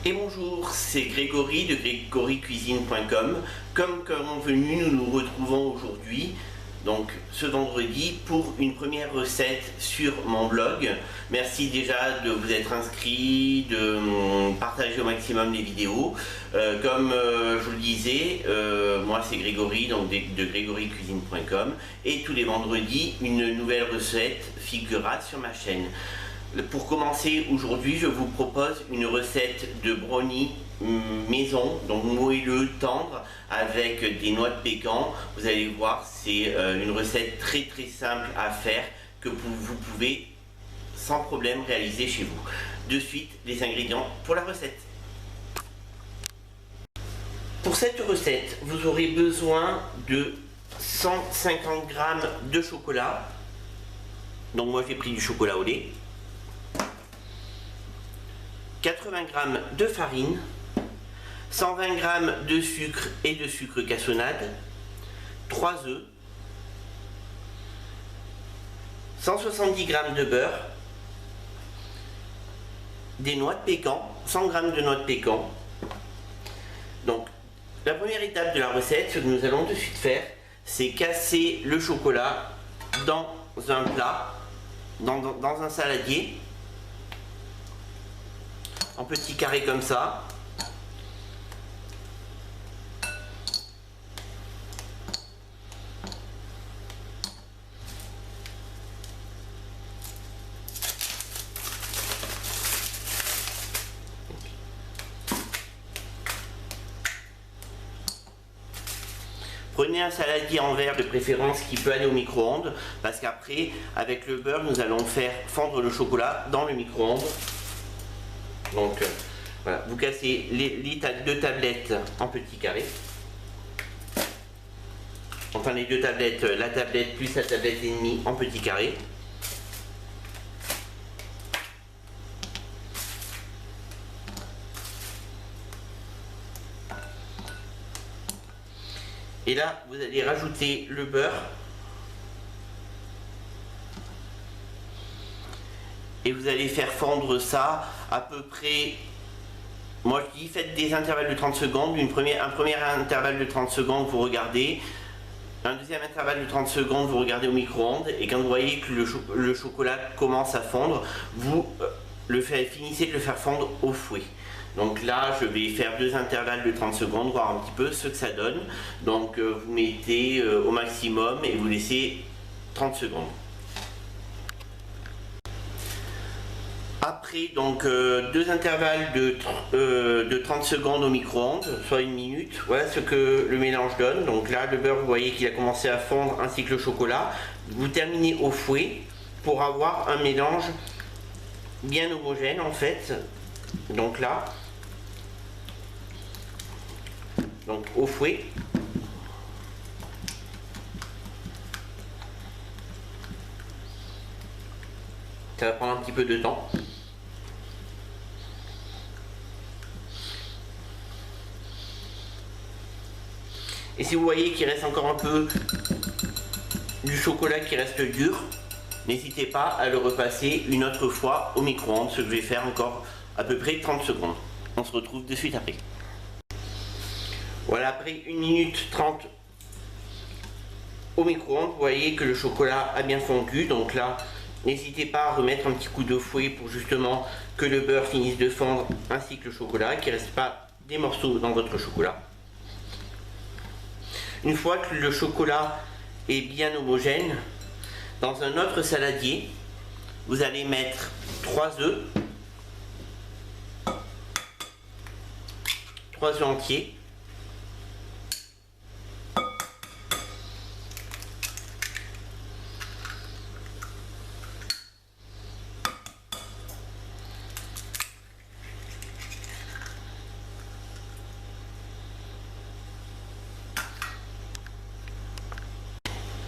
Et bonjour, c'est Grégory de grégorycuisine.com. Comme convenu, nous nous retrouvons aujourd'hui, donc ce vendredi, pour une première recette sur mon blog. Merci déjà de vous être inscrits, de partager au maximum les vidéos. Comme je vous le disais, moi c'est Grégory, donc de grégorycuisine.com, et tous les vendredis, une nouvelle recette figurera sur ma chaîne. Pour commencer, aujourd'hui, je vous propose une recette de brownie maison, donc moelleux, tendre, avec des noix de pécan. Vous allez voir, c'est une recette très simple à faire que vous pouvez sans problème réaliser chez vous. De suite, les ingrédients pour la recette. Pour cette recette, vous aurez besoin de 150 g de chocolat. Donc moi j'ai pris du chocolat au lait. 80 g de farine, 120 g de sucre et de sucre cassonade, 3 œufs, 170 g de beurre, des noix de pécan, 100 g de noix de pécan. Donc la première étape de la recette, ce que nous allons de suite faire, c'est casser le chocolat dans un plat, dans un saladier, en petits carrés comme ça. Prenez un saladier en verre de préférence qui peut aller au micro-ondes, parce qu'après, avec le beurre, nous allons faire fondre le chocolat dans le micro-ondes. Donc voilà, vous cassez les deux tablettes en petits carrés. Enfin les deux tablettes, la tablette plus la tablette et demie en petits carrés. Et là, vous allez rajouter le beurre. Et vous allez faire fondre ça à peu près, moi je dis faites des intervalles de 30 secondes, un premier intervalle de 30 secondes vous regardez, un deuxième intervalle de 30 secondes vous regardez au micro-ondes, et quand vous voyez que le chocolat commence à fondre, vous finissez de le faire fondre au fouet. Donc là je vais faire deux intervalles de 30 secondes, voir un petit peu ce que ça donne. Donc vous mettez au maximum et vous laissez 30 secondes. Après donc deux intervalles de 30 secondes au micro-ondes, soit une minute, voilà ce que le mélange donne. Donc là le beurre, vous voyez qu'il a commencé à fondre ainsi que le chocolat. Vous terminez au fouet pour avoir un mélange bien homogène en fait. Donc là, donc au fouet. Ça va prendre un petit peu de temps. Et si vous voyez qu'il reste encore un peu du chocolat qui reste dur, n'hésitez pas à le repasser une autre fois au micro-ondes, ce que je vais faire encore à peu près 30 secondes. On se retrouve de suite après. Voilà, après 1 minute 30 au micro-ondes, vous voyez que le chocolat a bien fondu. Donc là, n'hésitez pas à remettre un petit coup de fouet pour justement que le beurre finisse de fondre ainsi que le chocolat, qu'il ne reste pas des morceaux dans votre chocolat. Une fois que le chocolat est bien homogène, dans un autre saladier, vous allez mettre 3 œufs, 3 œufs entiers,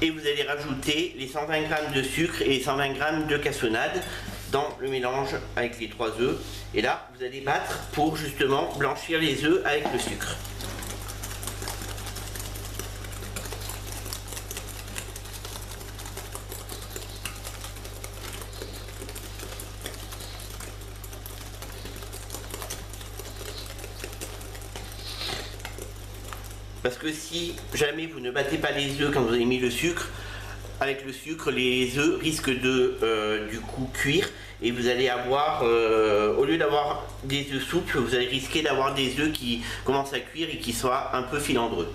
et vous allez rajouter les 120 g de sucre et les 120 g de cassonade dans le mélange avec les 3 œufs. Et là, vous allez battre pour justement blanchir les œufs avec le sucre. Parce que si jamais vous ne battez pas les œufs quand vous avez mis le sucre, avec le sucre, les œufs risquent de du coup cuire et vous allez avoir, au lieu d'avoir des œufs souples, vous allez risquer d'avoir des œufs qui commencent à cuire et qui soient un peu filandreux.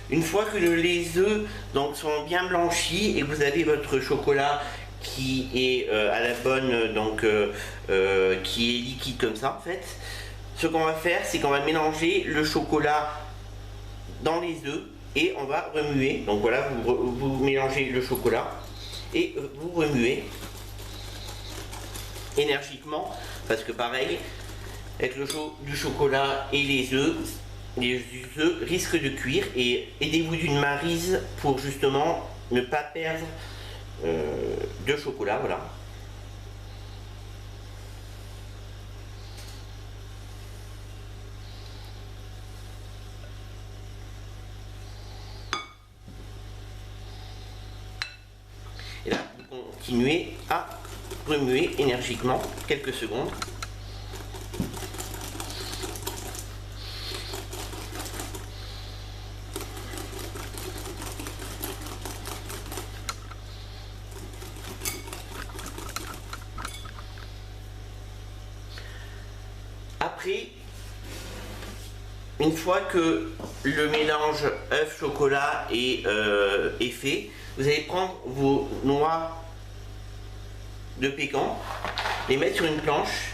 Une fois que les œufs donc, sont bien blanchis et que vous avez votre chocolat qui est à la bonne, donc qui est liquide comme ça en fait, ce qu'on va faire c'est qu'on va mélanger le chocolat dans les œufs et on va remuer. Donc voilà, vous mélangez le chocolat et vous remuez énergiquement parce que pareil, avec du chocolat et les œufs risquent de cuire et aidez-vous d'une maryse pour justement ne pas perdre de chocolat, voilà. Et là, vous continuez à remuer énergiquement quelques secondes. Après, une fois que le mélange œuf-chocolat est fait, vous allez prendre vos noix de pécan, les mettre sur une planche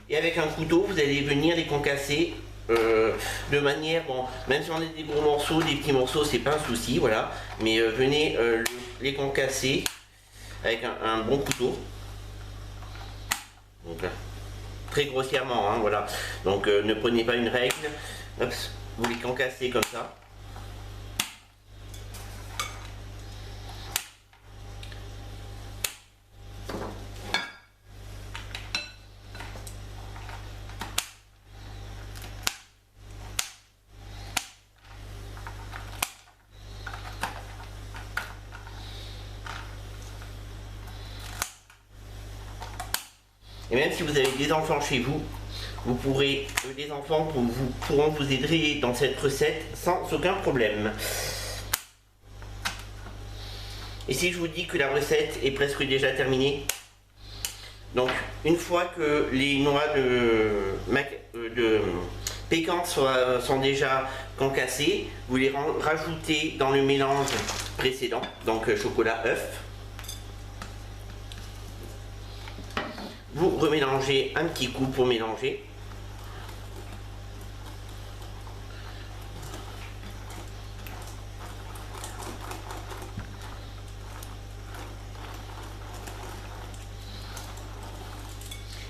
et avec un couteau, vous allez venir les concasser de manière, bon, même si on a des gros morceaux, des petits morceaux, c'est pas un souci, voilà, mais venez les concasser avec un bon couteau. Donc, très grossièrement, hein, voilà. Donc ne prenez pas une règle, hop, vous les concassez comme ça. Et même si vous avez des enfants chez vous, les enfants pourront vous aider dans cette recette sans aucun problème. Et si je vous dis que la recette est presque déjà terminée, donc une fois que les noix de pécan sont déjà concassées, vous les rajoutez dans le mélange précédent, donc chocolat œuf. Vous remélangez un petit coup pour mélanger.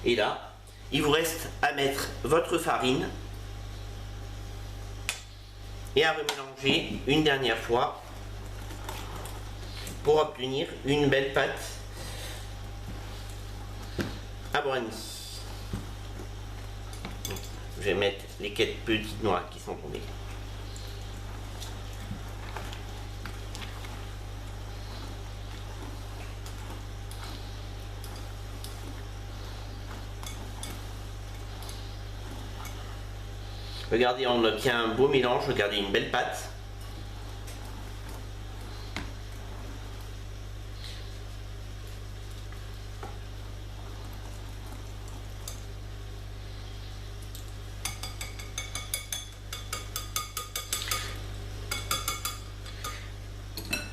Et là, il vous reste à mettre votre farine et à remélanger une dernière fois pour obtenir une belle pâte à brownie. Je vais mettre les quelques petites noix qui sont tombées. Regardez, on obtient un beau mélange, regardez une belle pâte.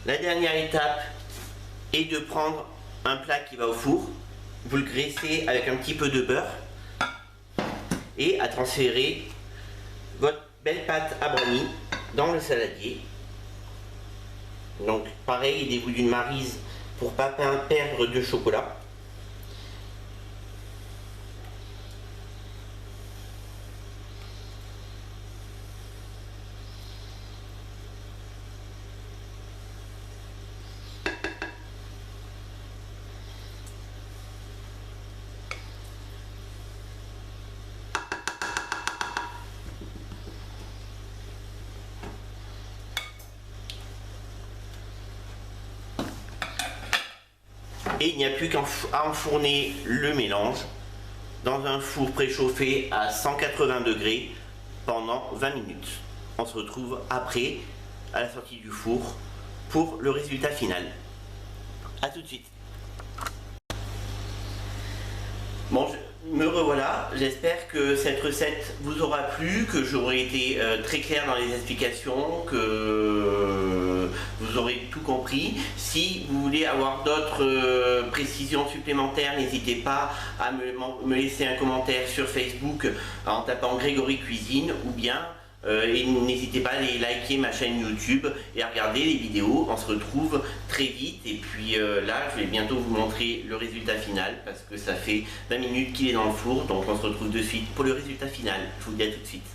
La dernière étape est de prendre un plat qui va au four, vous le graissez avec un petit peu de beurre et à transférer votre belle pâte à brownie dans le saladier. Donc pareil, aidez-vous d'une maryse pour ne pas perdre de chocolat. Et il n'y a plus qu'à enfourner le mélange dans un four préchauffé à 180 degrés pendant 20 minutes. On se retrouve après, à la sortie du four, pour le résultat final. A tout de suite. Bon, me revoilà, j'espère que cette recette vous aura plu, que j'aurai été très clair dans les explications, que vous aurez tout compris. Si vous voulez avoir d'autres précisions supplémentaires, n'hésitez pas à me laisser un commentaire sur Facebook en tapant Grégory Cuisine, ou bien et n'hésitez pas à aller liker ma chaîne YouTube et à regarder les vidéos. On se retrouve très vite et puis là je vais bientôt vous montrer le résultat final parce que ça fait 20 minutes qu'il est dans le four, donc on se retrouve de suite pour le résultat final. Je vous dis à tout de suite.